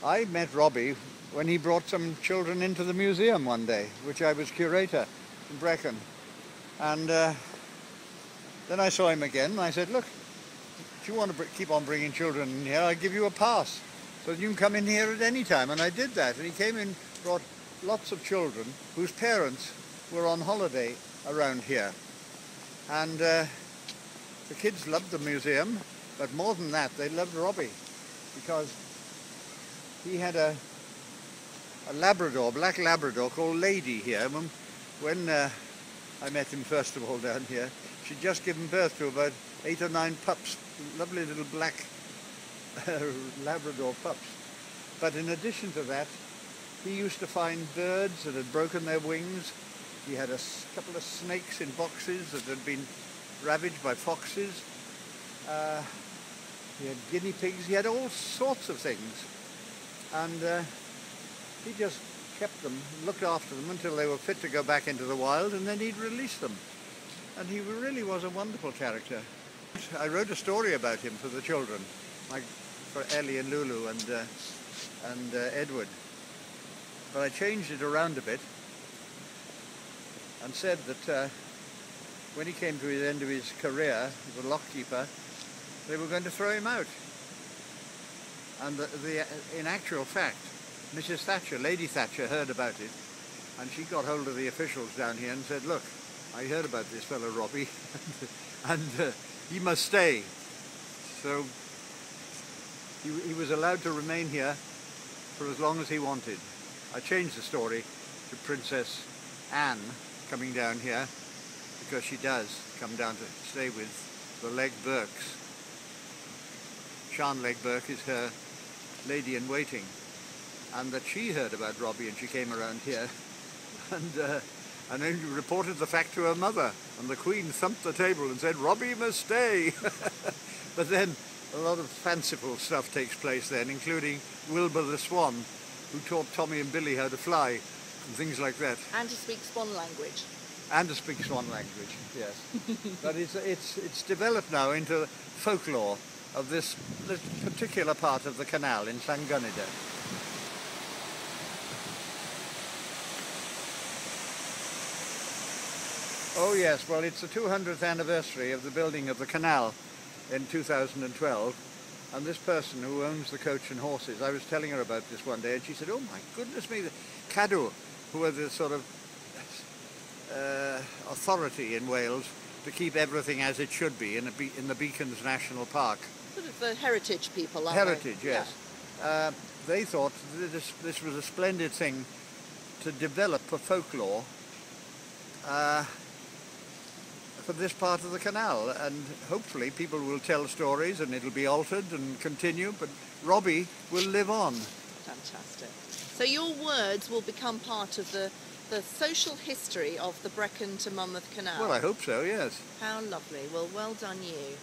I met Robbie when he brought some children into the museum one day, which I was curator in Brecon. And then I saw him again and I said, look, if you want to keep on bringing children in here, I'll give you a pass. So you can come in here at any time. And I did that. And he came in, brought lots of children whose parents were on holiday around here. And the kids loved the museum, but more than that, they loved Robbie because he had a Labrador, black Labrador called Lady here. When I met him first of all down here, she'd just given birth to about 8 or 9 pups, lovely little black Labrador pups. But in addition to that, he used to find birds that had broken their wings. He had a couple of snakes in boxes that had been ravaged by foxes. He had guinea pigs. He had all sorts of things. And he just kept them, looked after them until they were fit to go back into the wild, and then he'd release them. And he really was a wonderful character. I wrote a story about him for the children, like for Ellie and Lulu and Edward. But I changed it around a bit and said that when he came to the end of his career as a lockkeeper, they were going to throw him out. And in actual fact, Mrs. Thatcher, Lady Thatcher, heard about it, and she got hold of the officials down here and said, look, I heard about this fellow Robbie, and he must stay. So he was allowed to remain here for as long as he wanted. I changed the story to Princess Anne coming down here, because she does come down to stay with the Legg Burkes. Sian Legg Burke is her lady-in-waiting, and that she heard about Robbie and she came around here and then reported the fact to her mother, and the Queen thumped the table and said, Robbie must stay. But then a lot of fanciful stuff takes place then, including Wilbur the Swan, who taught Tommy and Billy how to fly, and things like that. And to speak Swan language. And to speak Swan language, yes. But it's developed now into folklore of this particular part of the canal in Llangynidr. Oh yes, well it's the 200th anniversary of the building of the canal in 2012, and this person who owns the Coach and Horses, I was telling her about this one day, and she said, oh my goodness me, the Cadw, who are the sort of authority in Wales to keep everything as it should be in the Beacons National Park. Sort of the heritage people, aren't Heritage, they? yes. Yeah. They thought this was a splendid thing to develop for folklore for this part of the canal, and hopefully people will tell stories and it'll be altered and continue, but Robbie will live on. Fantastic. So your words will become part of the social history of the Brecon to Monmouth Canal? Well, I hope so, yes. How lovely. Well, well done you.